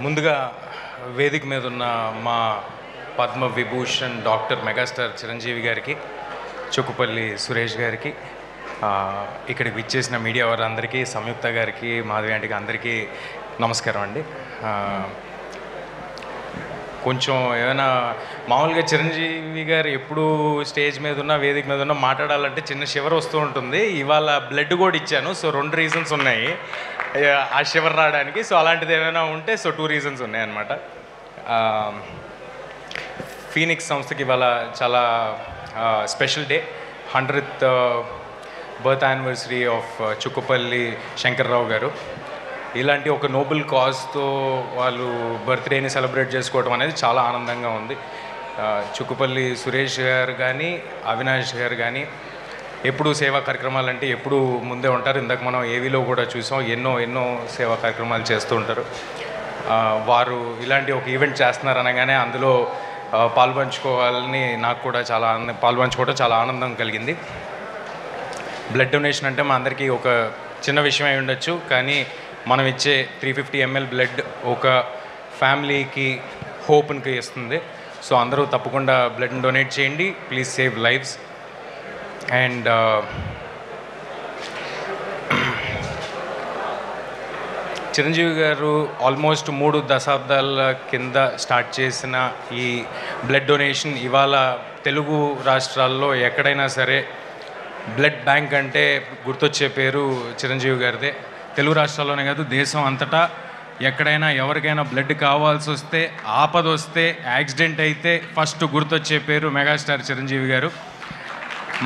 ముందుగా వేదిక మీద ఉన్న మా పద్మ విభూషణ్ డాక్టర్ మెగాస్టార్ చిరంజీవి గారికి, చుక్కుపల్లి సురేష్ గారికి, ఇక్కడికి విచ్చేసిన మీడియా వారందరికీ, సంయుక్త గారికి, మాధవి ఆంటీకి అందరికీ నమస్కారం అండి. కొంచెం ఏమైనా మామూలుగా చిరంజీవి గారు ఎప్పుడు స్టేజ్ మీద ఉన్న వేదిక మీద ఉన్న మాట్లాడాలంటే చిన్న షివర్ వస్తూ ఉంటుంది. ఇవాళ బ్లడ్ కూడా ఇచ్చాను. సో 2 రీజన్స్ ఉన్నాయి ఆ షివర్ రావడానికి. సో అలాంటిది ఏమైనా ఉంటే 2 రీజన్స్ ఉన్నాయన్నమాట. ఫీనిక్స్ సంస్థకి ఇవాళ చాలా special day, 100th birth anniversary of Chukkupalli Shankar Rao గారు. ఇలాంటి ఒక నోబెల్ కాజ్తో వాళ్ళు బర్త్డేని సెలబ్రేట్ చేసుకోవడం అనేది చాలా ఆనందంగా ఉంది. చుక్కుపల్లి సురేష్ గారు కానీ, అవినాష్ గారు కానీ ఎప్పుడు సేవా కార్యక్రమాలు అంటే ఎప్పుడు ముందే ఉంటారు. ఇందాక మనం ఏవీలో కూడా చూసాం, ఎన్నో సేవా కార్యక్రమాలు చేస్తూ ఉంటారు. వారు ఇలాంటి ఒక ఈవెంట్ చేస్తున్నారు అనగానే అందులో పాల్పంచుకోవాలని నాకు కూడా పాల్పంచుకోవడం చాలా ఆనందం కలిగింది. బ్లడ్ డొనేషన్ అంటే మా అందరికీ ఒక చిన్న విషయం అయి ఉండొచ్చు, కానీ మనం ఇచ్చే 350 ml బ్లడ్ ఒక ఫ్యామిలీకి హోప్ని ఇస్తుంది. సో అందరూ తప్పకుండా బ్లడ్ని డొనేట్ చేయండి. Please save lives. And Chiranjeevi గారు ఆల్మోస్ట్ 3 దశాబ్దాల కింద స్టార్ట్ చేసిన ఈ బ్లడ్ డొనేషన్ ఇవాళ తెలుగు రాష్ట్రాల్లో ఎక్కడైనా సరే బ్లడ్ బ్యాంక్ అంటే గుర్తొచ్చే పేరు చిరంజీవి గారిదే. తెలుగు రాష్ట్రాల్లోనే కాదు, దేశం అంతటా ఎక్కడైనా ఎవరికైనా బ్లడ్ కావాల్సి వస్తే, ఆపద వస్తే, యాక్సిడెంట్ అయితే ఫస్ట్ గుర్తొచ్చే పేరు మెగాస్టార్ చిరంజీవి గారు.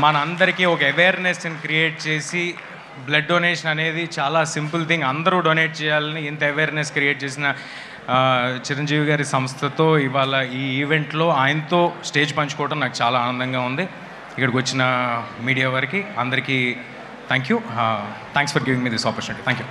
మనందరికీ ఒక అవేర్నెస్ని క్రియేట్ చేసి బ్లడ్ డొనేషన్ అనేది చాలా సింపుల్ థింగ్, అందరూ డొనేట్ చేయాలని ఇంత అవేర్నెస్ క్రియేట్ చేసిన చిరంజీవి గారి సంస్థతో ఇవాళ ఈ ఈవెంట్లో ఆయనతో స్టేజ్ పంచుకోవడం నాకు చాలా ఆనందంగా ఉంది. ఇక్కడికి వచ్చిన మీడియా వారికి అందరికీ thank you. Thanks for giving me this opportunity. Thank you.